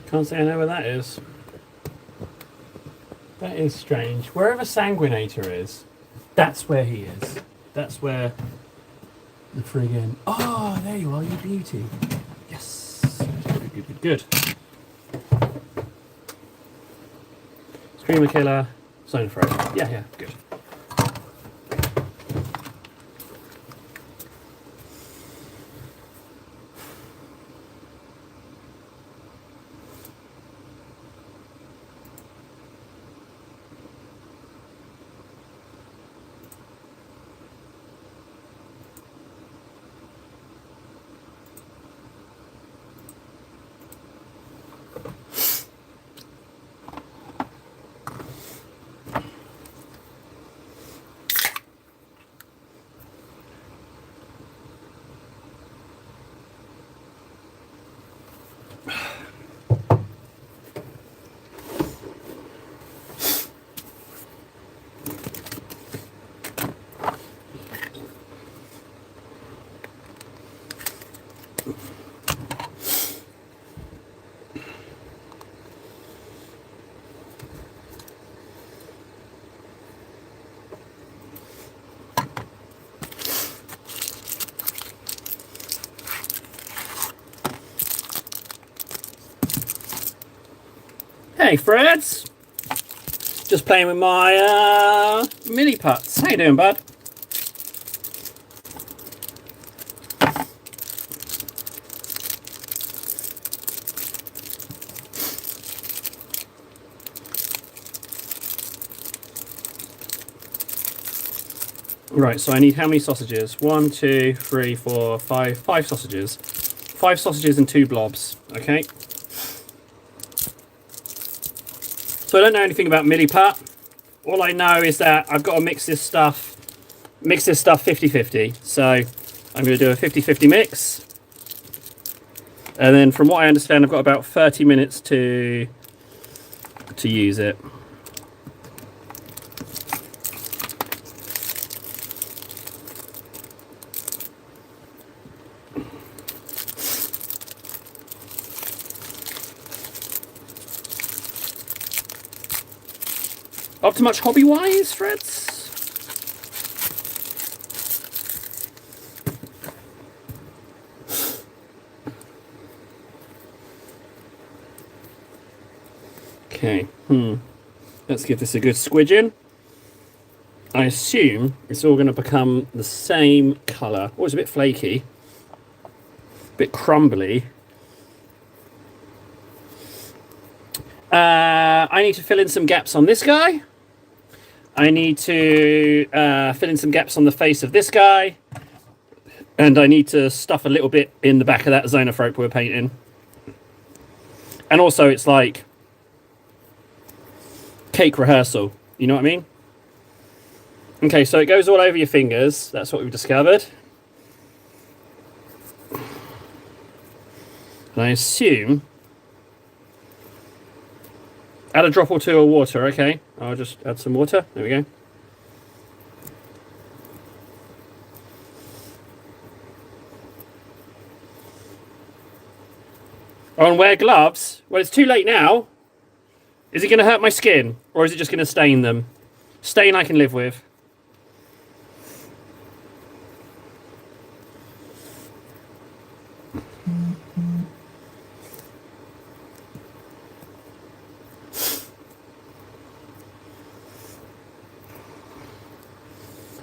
Can't say I know where that is. That is strange. Wherever Sanguinator is, that's where he is. That's where the friggin... Oh, there you are, you beauty. Yes. Good, good, good, good. Screamer Killer, Zone Throw. Yeah, yeah, good. Hey Freds, just playing with my mini putts. How you doing, bud? Right, so I need how many sausages? 1, 2, 3, 4, 5. 5 sausages. 5 sausages and 2 blobs, okay? So I don't know anything about Milliputt. All I know is that I've got to mix this stuff 50-50. So I'm going to do a 50-50 mix. And then from what I understand, I've got about 30 minutes to use it. Up to much hobby-wise, Freds? Okay, let's give this a good squidging. I assume it's all going to become the same colour. Oh, it's a bit flaky. A bit crumbly. I need to fill in some gaps on this guy. I need to fill in some gaps on the face of this guy. And I need to stuff a little bit in the back of that Zoanthrope we're painting. And also it's like cake rehearsal. You know what I mean? Okay, so it goes all over your fingers. That's what we've discovered. And I assume... Add a drop or two of water, okay. I'll just add some water. There we go. Oh, and wear gloves? Well, it's too late now. Is it going to hurt my skin? Or is it just going to stain them? Stain I can live with.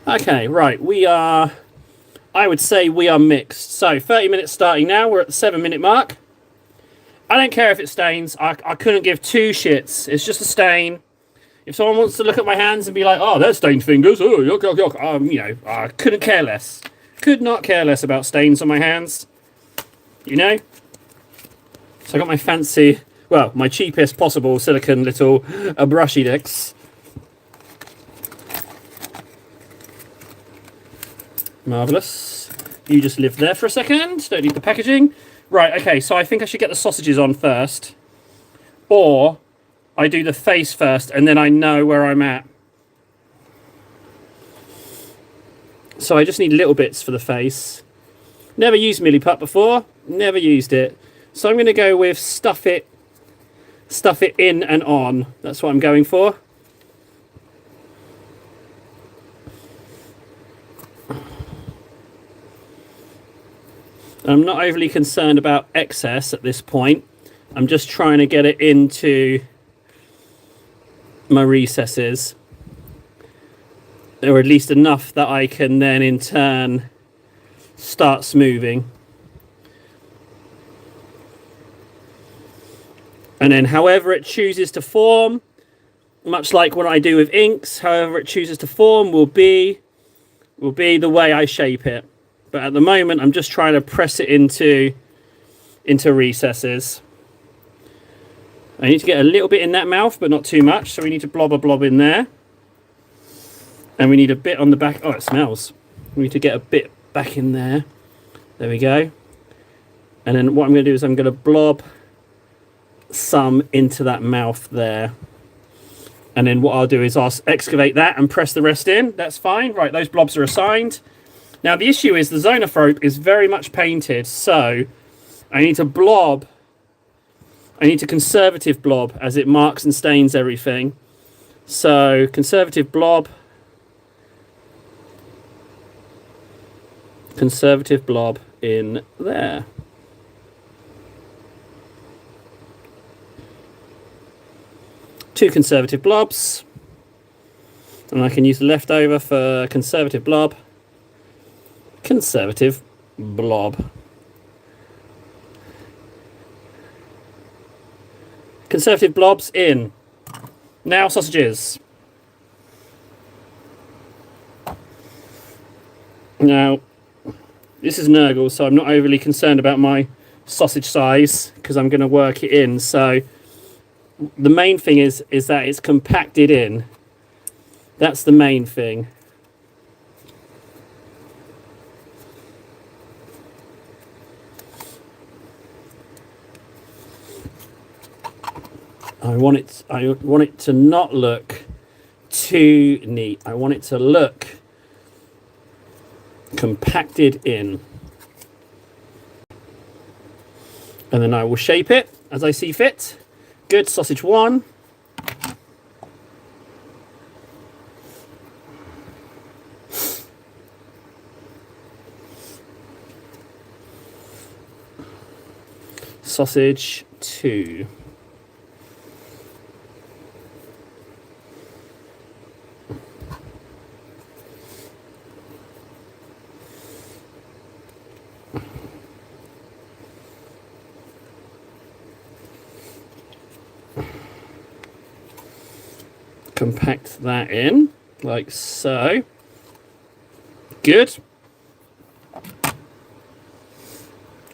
Okay, right, we are, I would say we are mixed. So, 30 minutes starting now, we're at the 7-minute mark. I don't care if it stains, I couldn't give 2 shits, it's just a stain. If someone wants to look at my hands and be like, oh, they're stained fingers, oh, yuck, yuck, yuck, you know, I couldn't care less. Could not care less about stains on my hands, you know? So I got my fancy, well, my cheapest possible silicone little brushy decks. Marvellous. You just live there for a second. Don't need the packaging. Right, okay, so I think I should get the sausages on first. Or I do the face first and then I know where I'm at. So I just need little bits for the face. Never used Milliputt before. Never used it. So I'm going to go with stuff it in and on. That's what I'm going for. I'm not overly concerned about excess at this point. I'm just trying to get it into my recesses, or at least enough that I can then in turn start smoothing. And then however it chooses to form, much like what I do with inks, however it chooses to form will be the way I shape it. But at the moment, I'm just trying to press it into recesses. I need to get a little bit in that mouth, but not too much. So we need to blob a blob in there. And we need a bit on the back. Oh, it smells. We need to get a bit back in there. There we go. And then what I'm going to do is I'm going to blob some into that mouth there. And then what I'll do is I'll excavate that and press the rest in. That's fine. Right, those blobs are assigned. Now the issue is the Zoanthrope is very much painted, so I need to blob. I need to conservative blob as it marks and stains everything. So conservative blob. Conservative blob in there. Two conservative blobs. And I can use the leftover for conservative blob. Conservative blob. Conservative blobs in. Now sausages. Now, this is Nurgle, so I'm not overly concerned about my sausage size because I'm going to work it in. So the main thing is that it's compacted in. That's the main thing. I want it to not look too neat. I want it to look compacted in. And then I will shape it as I see fit. Good, sausage one. Sausage two. Compact that in, like so. Good.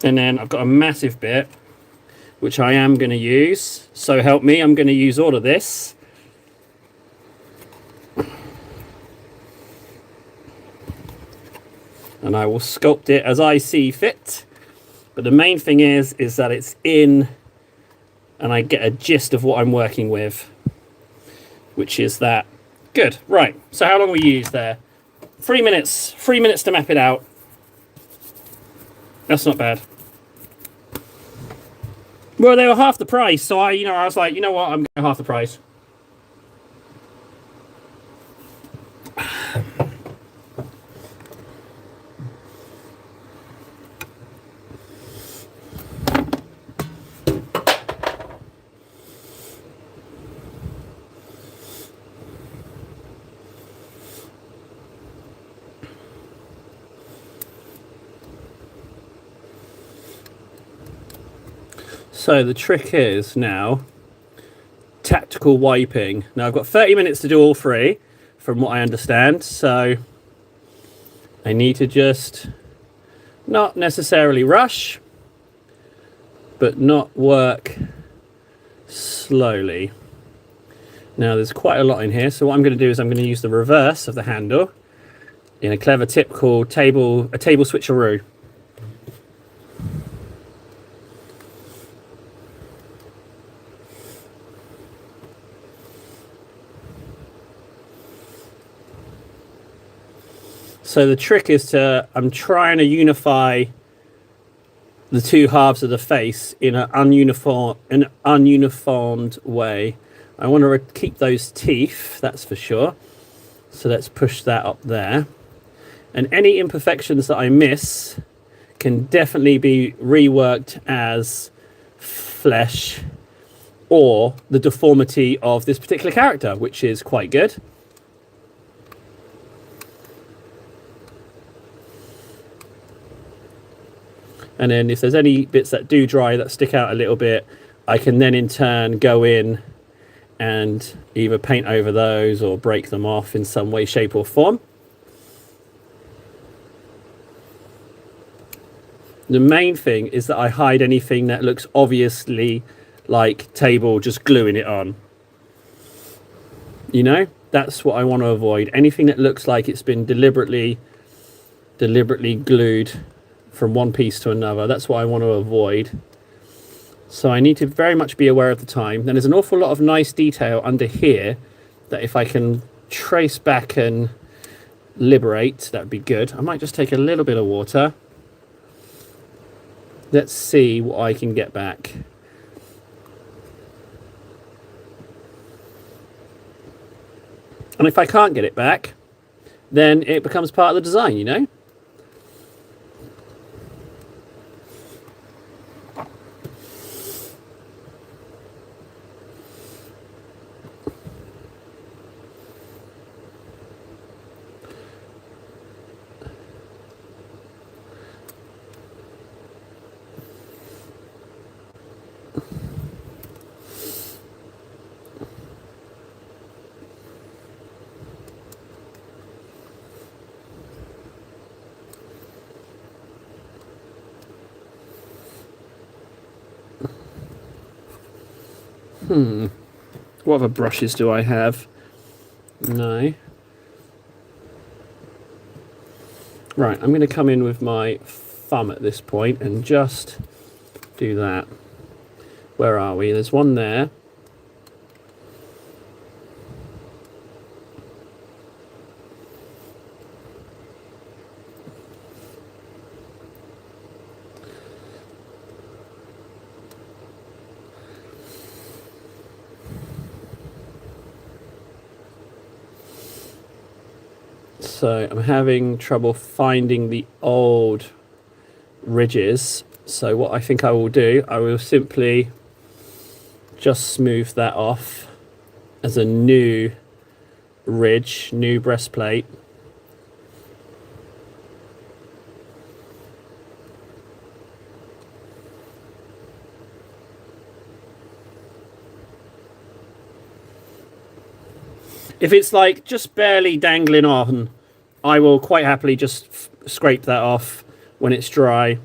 And then I've got a massive bit, which I am going to use. So help me, I'm going to use all of this. And I will sculpt it as I see fit. But the main thing is that it's in and I get a gist of what I'm working with, which is that. Good. Right. So how long we use there? 3 minutes. 3 minutes to map it out. That's not bad. Well, they were half the price, so I was like, you know what, I'm going half the price. So the trick is now tactical wiping. Now I've got 30 minutes to do all three, from what I understand. So I need to just not necessarily rush, but not work slowly. Now there's quite a lot in here. So what I'm going to do is I'm going to use the reverse of the handle in a clever tip called table switcheroo. So the trick is I'm trying to unify the two halves of the face in an ununiformed way. I want to keep those teeth, that's for sure. So let's push that up there. And any imperfections that I miss can definitely be reworked as flesh or the deformity of this particular character, which is quite good. And then if there's any bits that do dry, that stick out a little bit, I can then in turn go in and either paint over those or break them off in some way, shape or form. The main thing is that I hide anything that looks obviously like table just gluing it on. You know, that's what I want to avoid. Anything that looks like it's been deliberately glued from one piece to another. That's what I want to avoid. So I need to very much be aware of the time. Then there's an awful lot of nice detail under here that if I can trace back and liberate, that'd be good. I might just take a little bit of water. Let's see what I can get back. And if I can't get it back, then it becomes part of the design, you know? What other brushes do I have? No. Right, I'm going to come in with my thumb at this point and just do that. Where are we? There's one there. So I'm having trouble finding the old ridges. So what I think I will do, I will simply just smooth that off as a new ridge, new breastplate. If it's like just barely dangling on, I will quite happily just scrape that off when it's dry.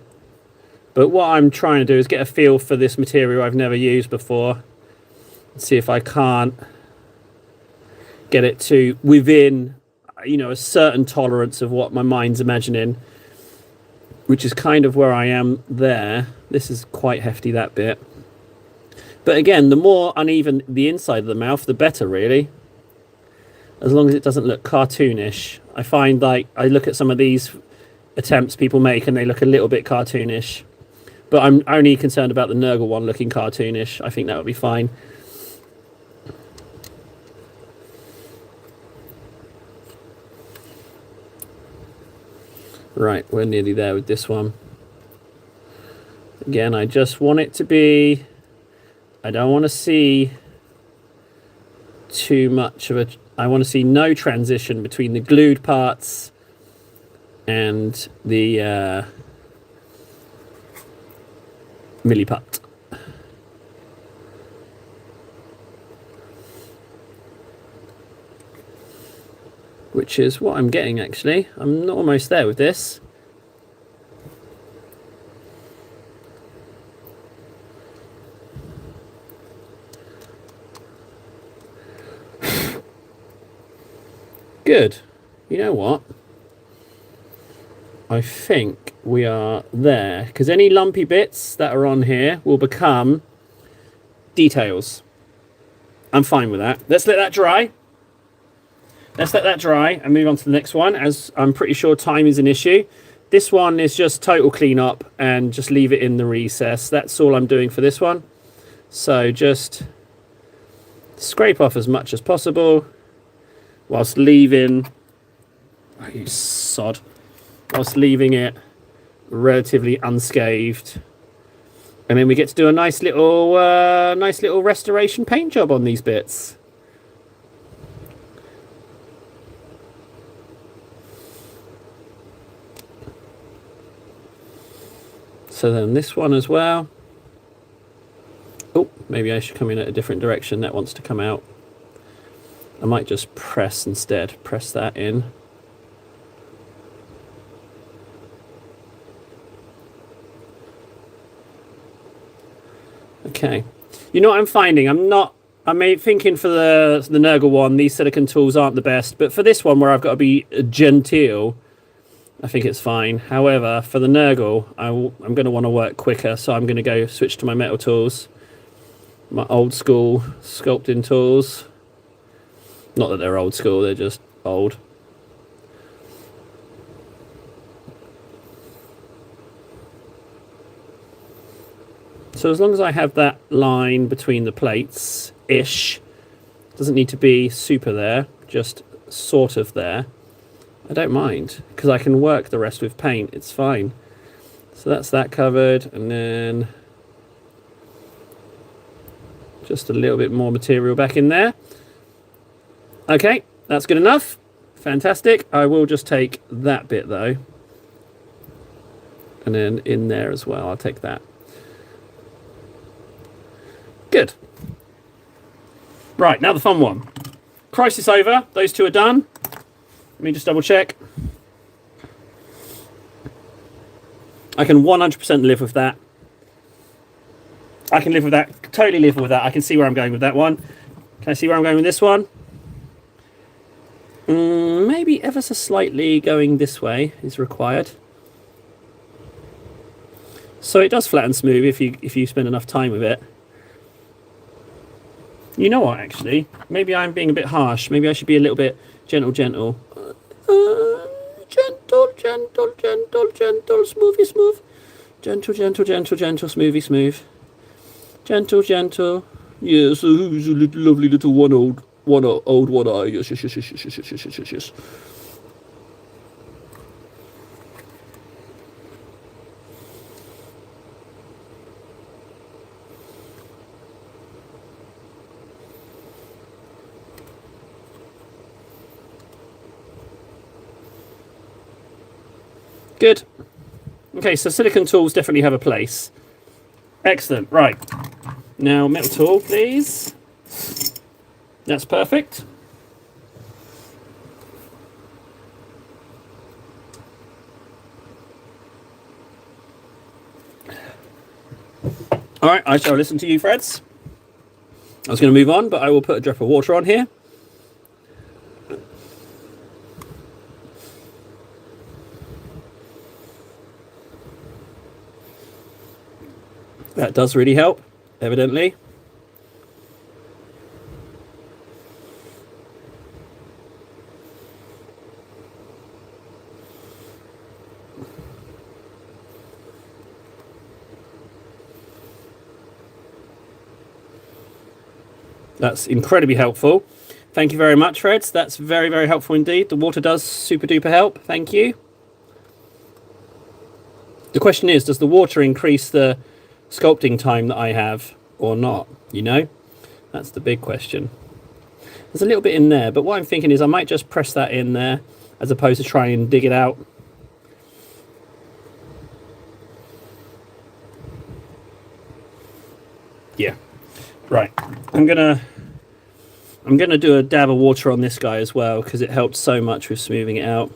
But what I'm trying to do is get a feel for this material I've never used before. See if I can't get it to within, you know, a certain tolerance of what my mind's imagining, which is kind of where I am there. This is quite hefty, that bit. But again, the more uneven the inside of the mouth, the better, really. As long as it doesn't look cartoonish. I find like I look at some of these attempts people make and they look a little bit cartoonish. But I'm only concerned about the Nurgle one looking cartoonish. I think that would be fine. Right, we're nearly there with this one. Again, I just want it to be... I don't want to see too much of a... I want to see no transition between the glued parts and the milliput. Which is what I'm getting, actually. I'm almost there with this. Good. You know what? I think we are there, because any lumpy bits that are on here will become details. I'm fine with that. Let's let that dry. Let's let that dry and move on to the next one, as I'm pretty sure time is an issue. This one is just total cleanup and just leave it in the recess. That's all I'm doing for this one. So just scrape off as much as possible whilst leaving, oh, you sod, whilst leaving it relatively unscathed. And then we get to do a nice little restoration paint job on these bits. So then this one as well. Oh, maybe I should come in at a different direction. That wants to come out. I might just press instead. Press that in. Okay. You know what I'm finding? I'm thinking for the Nurgle one, these silicone tools aren't the best. But for this one, where I've got to be genteel, I think it's fine. However, for the Nurgle, I'm going to want to work quicker. So I'm going to go switch to my metal tools. My old school sculpting tools. Not that they're old school, they're just old. So as long as I have that line between the plates-ish, doesn't need to be super there, just sort of there, I don't mind, because I can work the rest with paint, it's fine. So that's that covered, and then just a little bit more material back in there. Okay, that's good enough. Fantastic. I will just take that bit though. And then in there as well, I'll take that. Good. Right, now the fun one. Crisis over. Those two are done. Let me just double check. I can 100% live with that. I can live with that. Totally live with that. I can see where I'm going with that one. Can I see where I'm going with this one? Maybe ever so slightly going this way is required. So it does flatten smooth if you spend enough time with it. You know what, actually? Maybe I'm being a bit harsh. Maybe I should be a little bit gentle. Gentle, smoothy, smooth. Gentle, smoothy, smooth. Gentle. Yes, who's a little lovely little one eye. Yes. Good. Okay, so silicone tools definitely have a place. Excellent. Right. Now, metal tool, please. That's perfect. All right, I shall listen to you, Freds. I was going to move on, but I will put a drop of water on here. That does really help, evidently. That's incredibly helpful. Thank you very much, Freds. That's very, very helpful indeed. The water does super duper help. Thank you. The question is, does the water increase the sculpting time that I have or not? You know, that's the big question. There's a little bit in there, but what I'm thinking is I might just press that in there as opposed to try and dig it out. Yeah, right. I'm gonna do a dab of water on this guy as well because it helped so much with smoothing it out.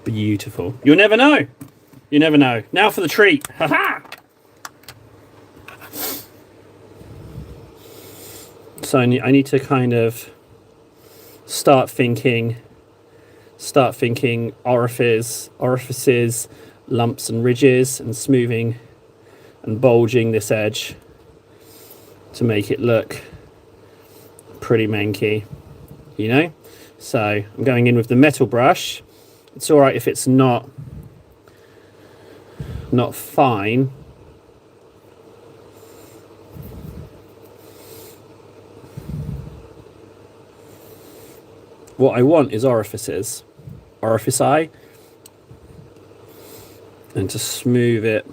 Beautiful. You'll never know. You never know. Now for the treat. Ha-ha! So I need to kind of start thinking start thinking orifices, lumps and ridges, and smoothing and bulging this edge to make it look pretty manky, you know. So I'm going in with the metal brush. It's all right if it's not fine. What I want is orifici, and to smooth it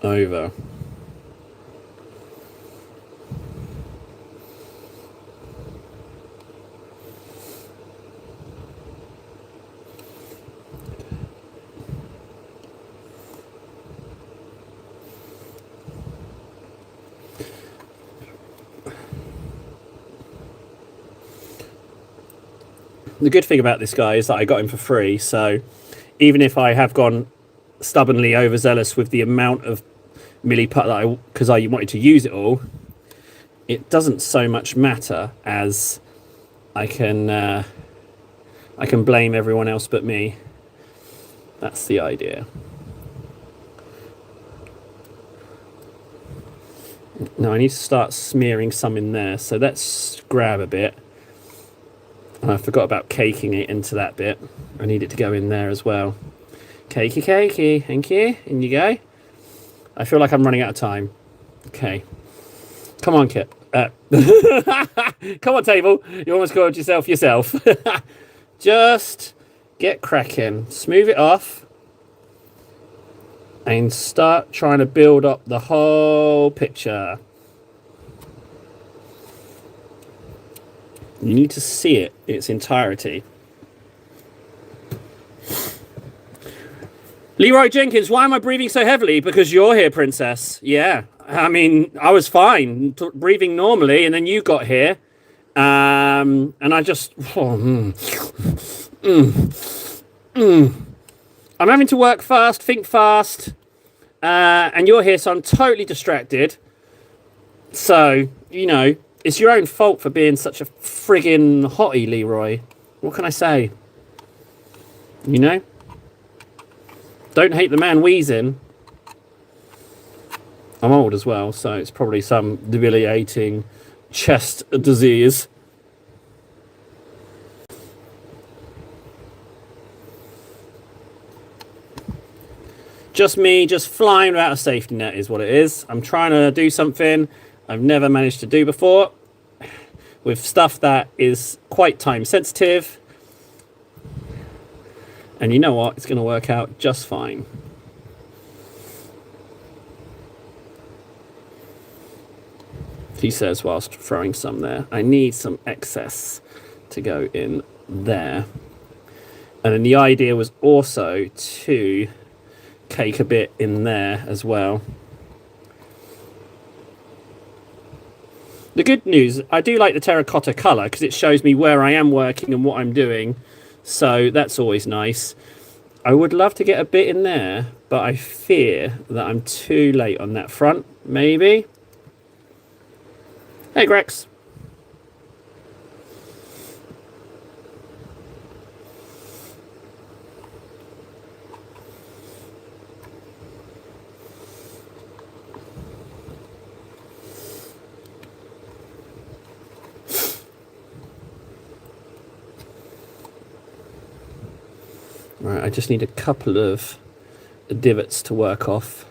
over. The good thing about this guy is that I got him for free, so even if I have gone stubbornly overzealous with the amount of Milliput that because I wanted to use it all, it doesn't so much matter, as I can blame everyone else but me. That's the idea. Now I need to start smearing some in there, so let's grab a bit. I forgot about caking it into that bit. I need it to go in there as well. Cakey, cakey, thank you. In you go. I feel like I'm running out of time. Okay. Come on, Kit. Come on, table. You almost called yourself. Just get cracking. Smooth it off. And start trying to build up the whole picture. You need to see it in its entirety. Leroy Jenkins, why am I breathing so heavily? Because you're here, princess. Yeah. I mean, I was fine breathing normally, and then you got here. And I just... I'm having to work fast, think fast. And you're here, so I'm totally distracted. So, you know... It's your own fault for being such a friggin' hottie, Leroy. What can I say? You know? Don't hate the man wheezing. I'm old as well, so it's probably some debilitating chest disease. Just me, just flying without a safety net is what it is. I'm trying to do something I've never managed to do before, with stuff that is quite time sensitive, and you know what, it's going to work out just fine. He says whilst throwing some there. I need some excess to go in there, and then the idea was also to cake a bit in there as well. The good news, I do like the terracotta colour because it shows me where I am working and what I'm doing. So that's always nice. I would love to get a bit in there, but I fear that I'm too late on that front, maybe. Hey, Grex. Right, I just need a couple of divots to work off.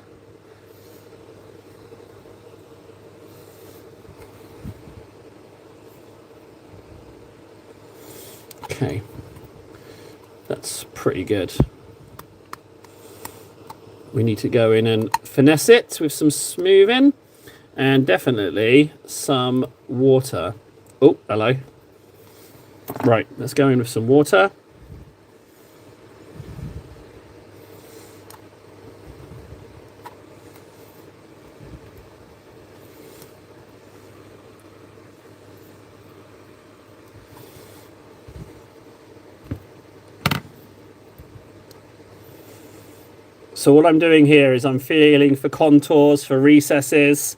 Okay, that's pretty good. We need to go in and finesse it with some smoothing and definitely some water. Oh, hello. Right, let's go in with some water. So all I'm doing here is I'm feeling for contours, for recesses.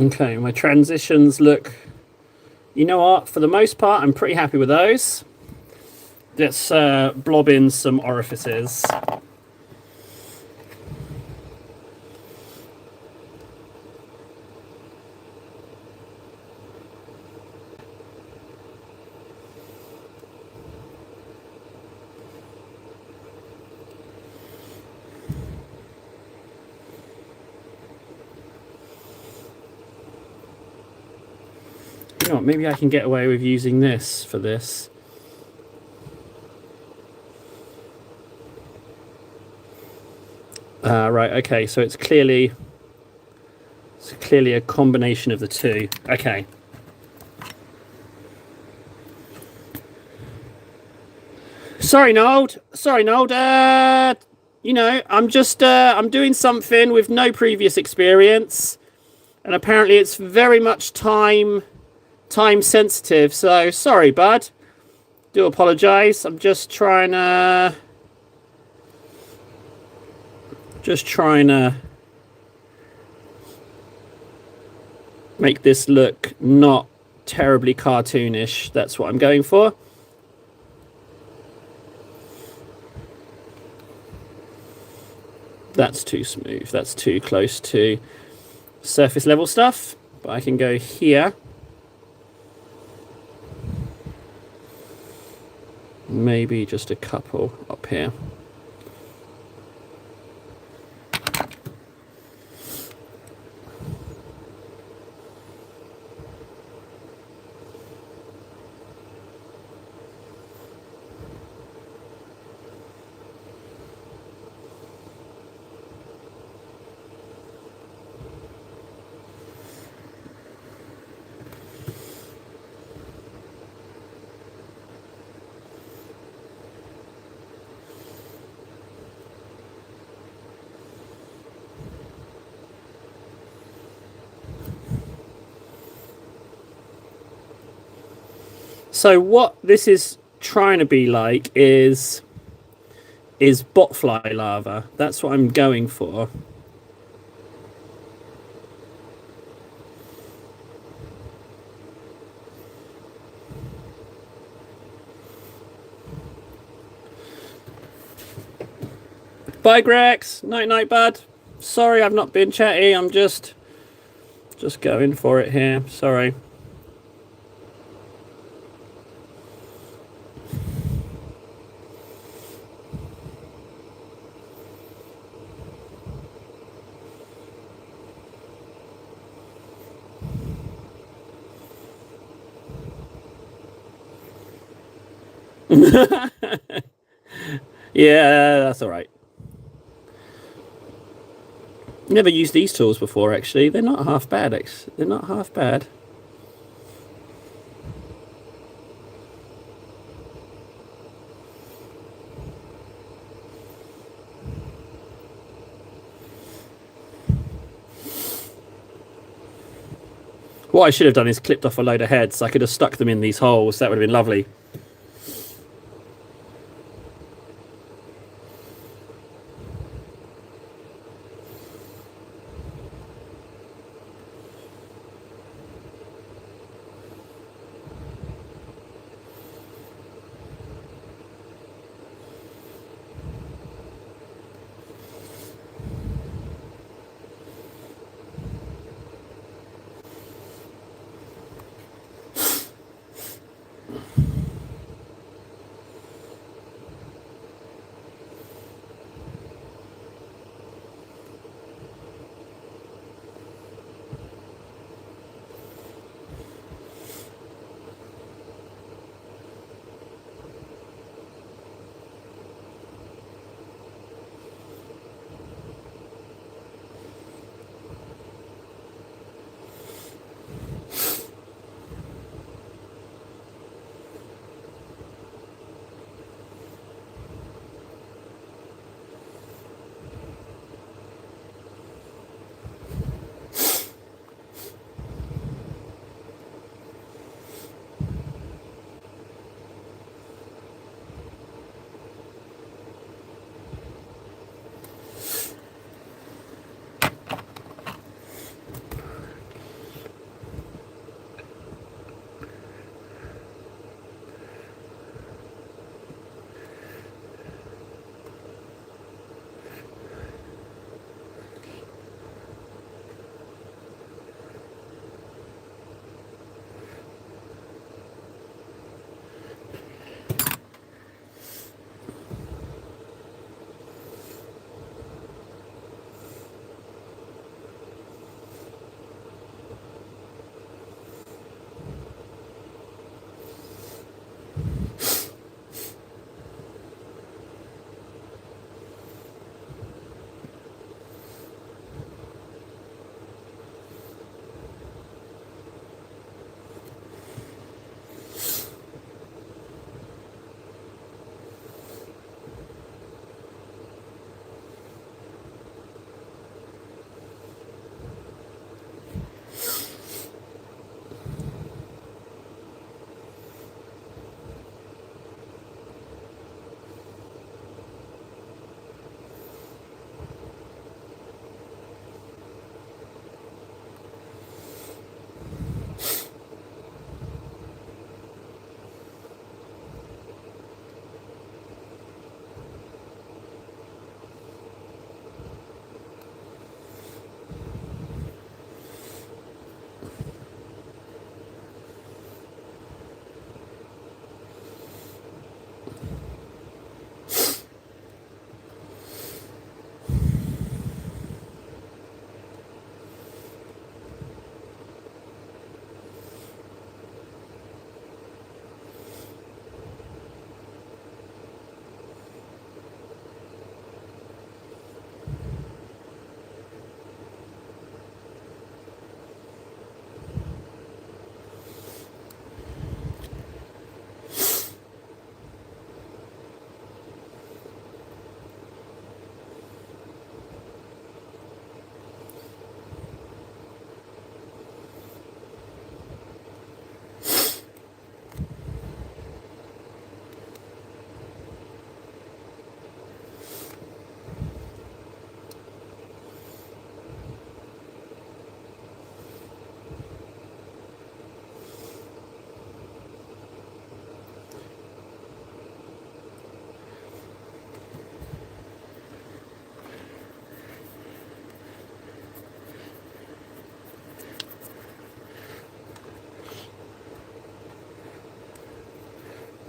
Okay, my transitions look, you know what, for the most part, I'm pretty happy with those. Let's blob in some orifices. You know what, maybe I can get away with using this for this. Right, okay, so it's clearly a combination of the two. Okay. Sorry, Nold. Sorry, Nold. You know, I'm just I'm doing something with no previous experience, and apparently it's very much time sensitive. So sorry, bud. Do apologise. I'm just trying to make this look not terribly cartoonish. That's what I'm going for. That's too smooth. That's too close to surface level stuff. But I can go here. Maybe just a couple up here. So what this is trying to be like is botfly lava. That's what I'm going for. Bye, Grex. Night, night, bud. Sorry, I've not been chatty. I'm just going for it here. Sorry. Yeah, that's all right. Never used these tools before, actually. They're not half bad. They're not half bad. What I should have done is clipped off a load of heads. I could have stuck them in these holes. That would have been lovely.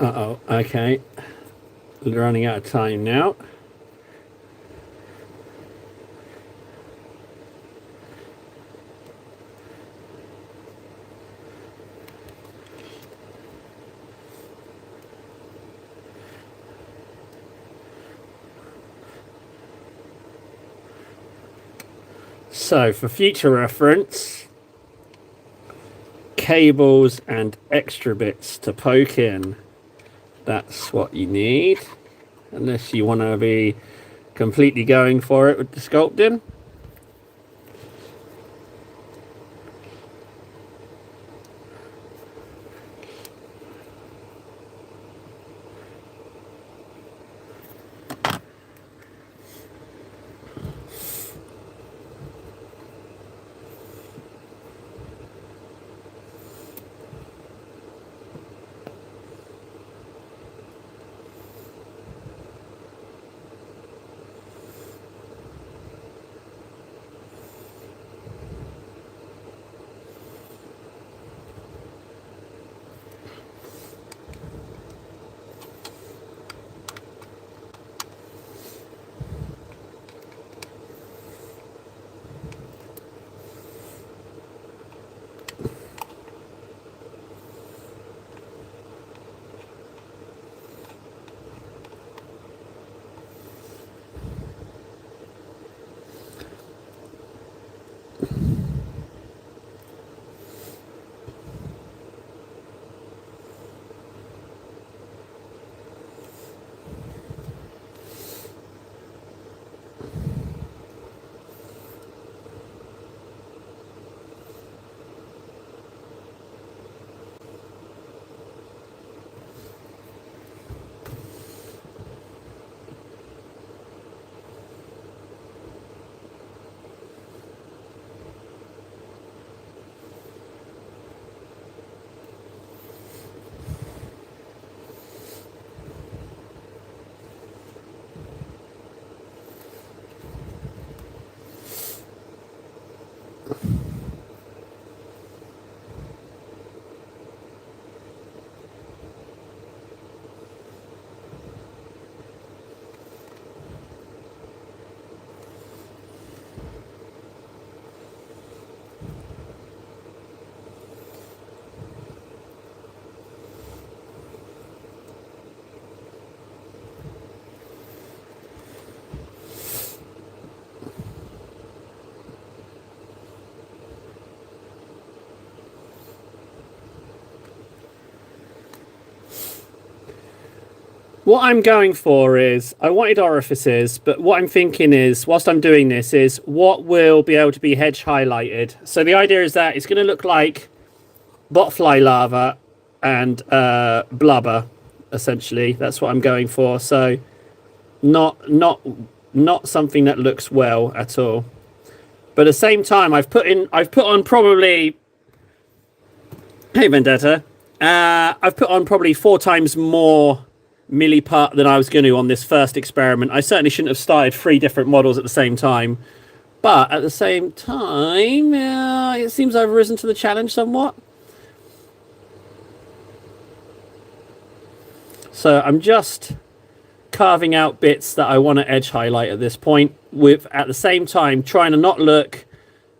Uh-oh, okay. Running out of time now. So, for future reference, cables and extra bits to poke in. That's what you need. Unless you want to be completely going for it with the sculpting. What I'm going for is, I wanted orifices, but what I'm thinking is, whilst I'm doing this, is what will be able to be hedge highlighted. So the idea is that it's going to look like botfly lava and blubber, essentially. That's what I'm going for. So not something that looks well at all. But at the same time, I've put on probably, hey Vendetta, I've put on probably 4 times more milliput than I was going to on this first experiment. I certainly shouldn't have started 3 different models at the same time. But at the same time, it seems I've risen to the challenge somewhat. So I'm just carving out bits that I want to edge highlight at this point, with at the same time trying to not look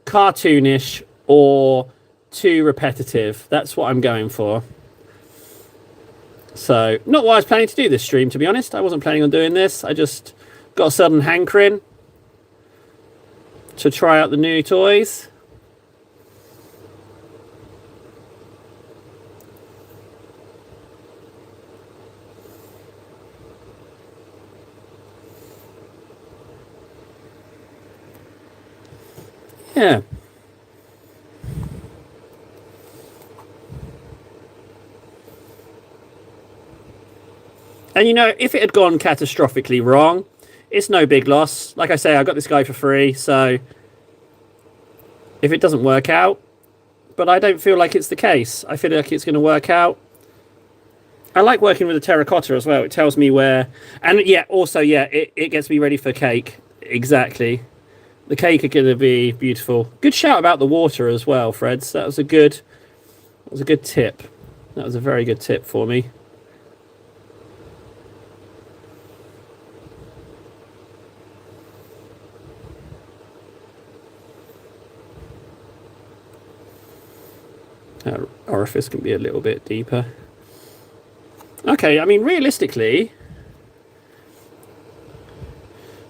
cartoonish or too repetitive. That's what I'm going for. So, not what I was planning to do this stream, to be honest. I wasn't planning on doing this. I just got a sudden hankering to try out the new toys. Yeah. And you know, if it had gone catastrophically wrong, it's no big loss. Like I say, I got this guy for free, so if it doesn't work out, but I don't feel like it's the case. I feel like it's going to work out. I like working with the terracotta as well. It tells me where, and yeah, also, yeah, it gets me ready for cake. Exactly. The cake are going to be beautiful. Good shout about the water as well, Freds. That was a good tip. That was a very good tip for me. Orifice can be a little bit deeper. Okay, I mean, realistically,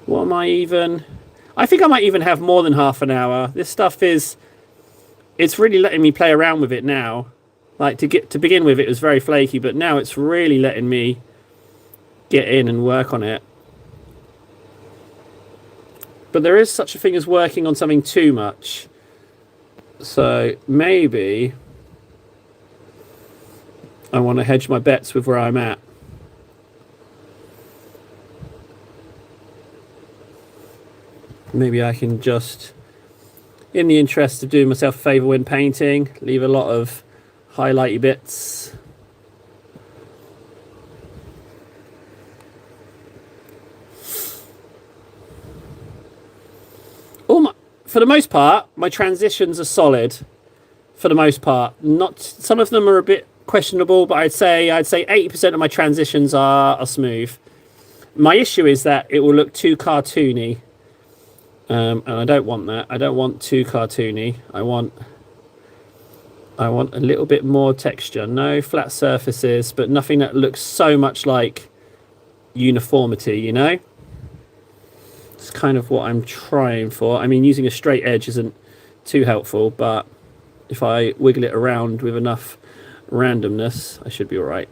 what am I even... I think I might even have more than half an hour. This stuff is... It's really letting me play around with it now. Like, to begin with, it was very flaky, but now it's really letting me get in and work on it. But there is such a thing as working on something too much. So maybe I want to hedge my bets with where I'm at. Maybe I can just, in the interest of doing myself a favour when painting, leave a lot of highlighty bits. For the most part, my transitions are solid. For the most part, some of them are a bit questionable, but I'd say 80% of my transitions are smooth. My issue is that it will look too cartoony, and I don't want that. I don't want too cartoony. I want a little bit more texture. No flat surfaces, but nothing that looks so much like uniformity, you know? It's kind of what I'm trying for. I mean, using a straight edge isn't too helpful, but if I wiggle it around with enough randomness, I should be all right.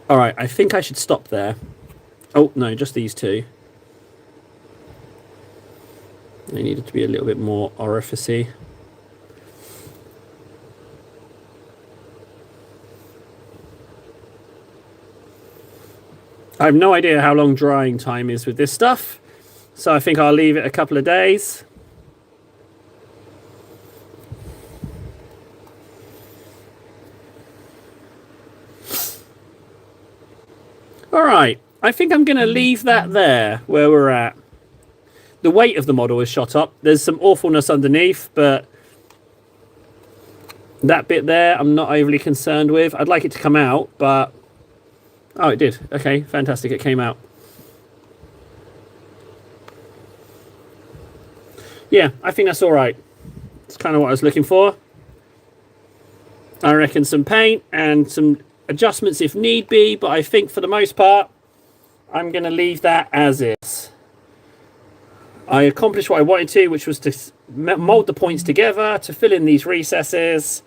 All right, I think I should stop there. Oh, no, just these two. They needed to be a little bit more orificey. I have no idea how long drying time is with this stuff, so I think I'll leave it a couple of days. All right, I think I'm going to leave that there where we're at. The weight of the model is shot up. There's some awfulness underneath, but that bit there I'm not overly concerned with. I'd like it to come out, but... Oh, it did. Okay, fantastic. It came out. Yeah, I think that's all right. It's kind of what I was looking for. I reckon some paint and some adjustments if need be, but I think for the most part, I'm going to leave that as is. I accomplished what I wanted to, which was to mold the points together, to fill in these recesses,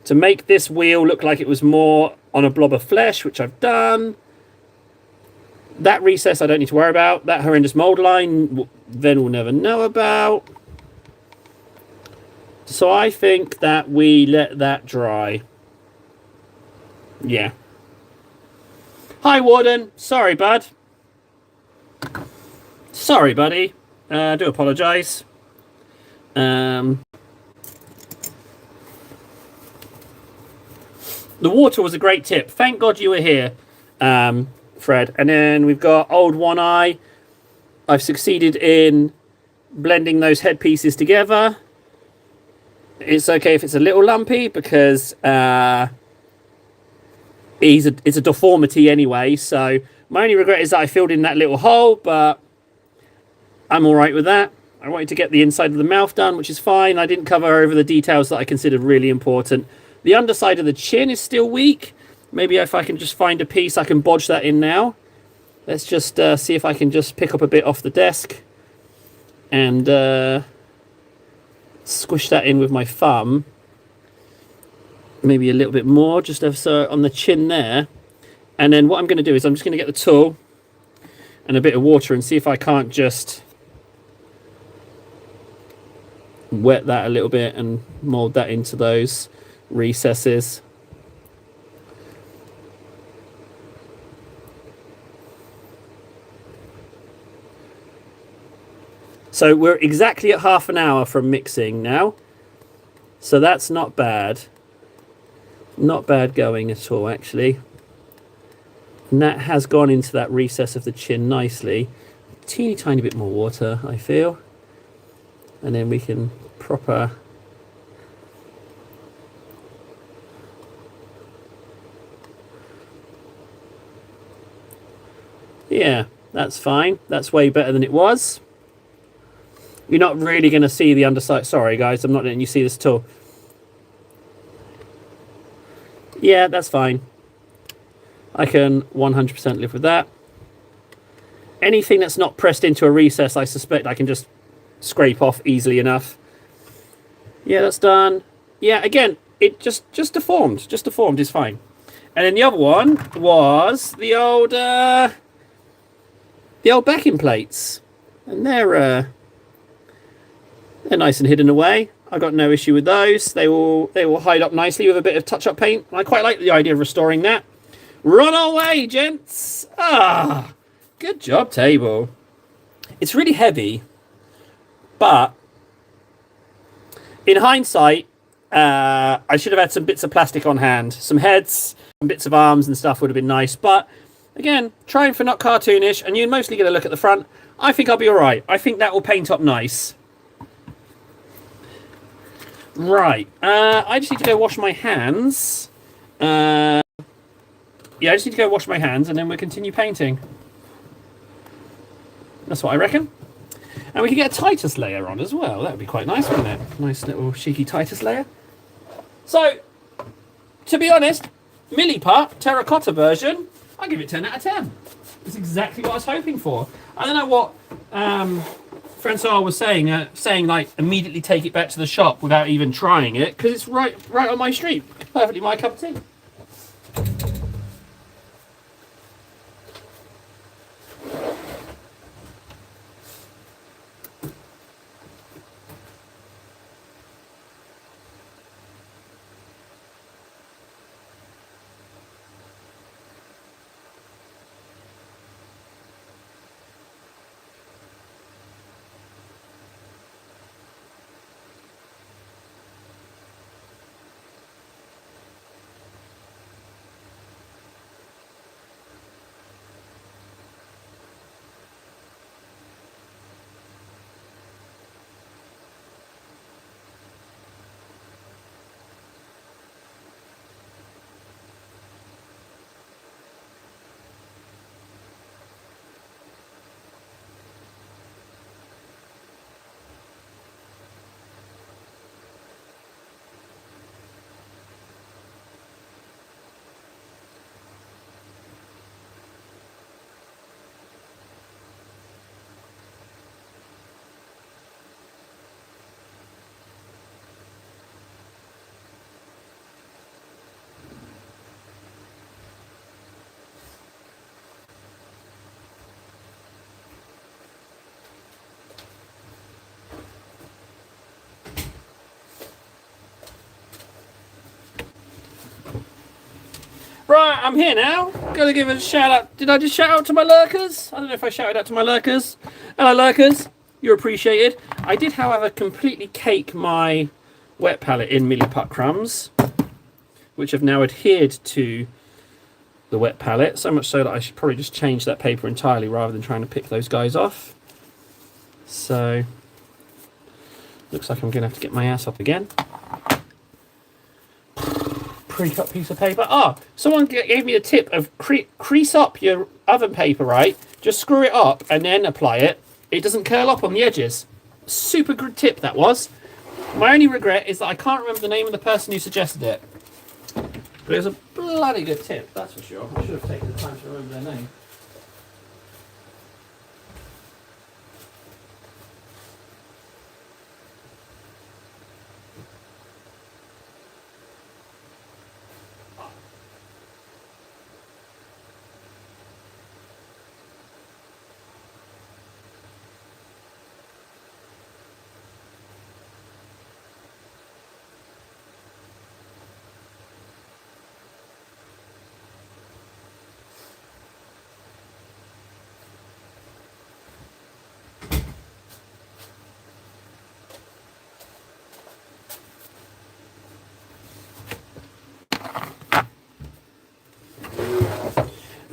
to make this wheel look like it was more on a blob of flesh, which I've done. That recess I don't need to worry about. That horrendous mold line, then we'll never know about. So I think that we let that dry. Yeah. Hi, Warden. Sorry, bud. Sorry, buddy. I do apologise. The water was a great tip. Thank God you were here, Fred. And then we've got Old One Eye. I've succeeded in blending those headpieces together. It's okay if it's a little lumpy because it's a deformity anyway. So my only regret is that I filled in that little hole, but I'm all right with that. I wanted to get the inside of the mouth done, which is fine. I didn't cover over the details that I considered really important. The underside of the chin is still weak. Maybe if I can just find a piece, I can bodge that in now. Let's just see if I can just pick up a bit off the desk and squish that in with my thumb. Maybe a little bit more, just so on the chin there. And then what I'm going to do is I'm just going to get the tool and a bit of water and see if I can't just wet that a little bit and mold that into those recesses. So we're exactly at half an hour from mixing now. So that's not bad. Not bad going at all, actually. And that has gone into that recess of the chin nicely. Teeny tiny bit more water, I feel. And then we can proper Yeah, that's fine. That's way better than it was. You're not really going to see the underside. Sorry, guys, I'm not letting you see this at all. Yeah, that's fine. I can 100% live with that. Anything that's not pressed into a recess, I suspect I can just scrape off easily enough. Yeah, that's done. Yeah, again, it just deformed. Just deformed is fine. And then the other one was the old backing plates, and they're nice and hidden away. I got no issue with those. They will hide up nicely with a bit of touch-up paint. I quite like the idea of restoring that. Run away, gents! Ah, good job, table. It's really heavy, but in hindsight, I should have had some bits of plastic on hand. Some heads, some bits of arms and stuff would have been nice. But again, trying for not cartoonish, and you're mostly going to look at the front. I think I'll be all right. I think that will paint up nice. Right. I just need to go wash my hands. Yeah, I just need to go wash my hands, and then we'll continue painting. That's what I reckon. And we can get a Titus layer on as well. That would be quite nice, wouldn't it? Nice little cheeky Titus layer. So, to be honest, Milliput terracotta version, I give it 10 out of 10. It's exactly what I was hoping for. I don't know what Francois was saying like immediately take it back to the shop without even trying it, because it's right on my street. Perfectly my cup of tea. Right, I'm here now. Gotta give a shout out. Did I just shout out to my lurkers? I don't know if I shouted out to my lurkers. Hello, lurkers. You're appreciated. I did, however, completely cake my wet palette in Milliput crumbs, which have now adhered to the wet palette. So much so that I should probably just change that paper entirely rather than trying to pick those guys off. So, looks like I'm going to have to get my ass up again. Pre-cut piece of paper. Ah, someone gave me a tip of crease up your oven paper, right? Just screw it up and then apply it. It doesn't curl up on the edges. Super good tip that was. My only regret is that I can't remember the name of the person who suggested it. But it was a bloody good tip, that's for sure. I should have taken the time to remember their name.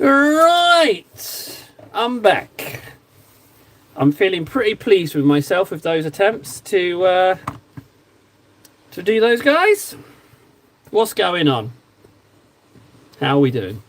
Right, I'm back. I'm feeling pretty pleased with myself with those attempts to do those guys. What's going on? How are we doing?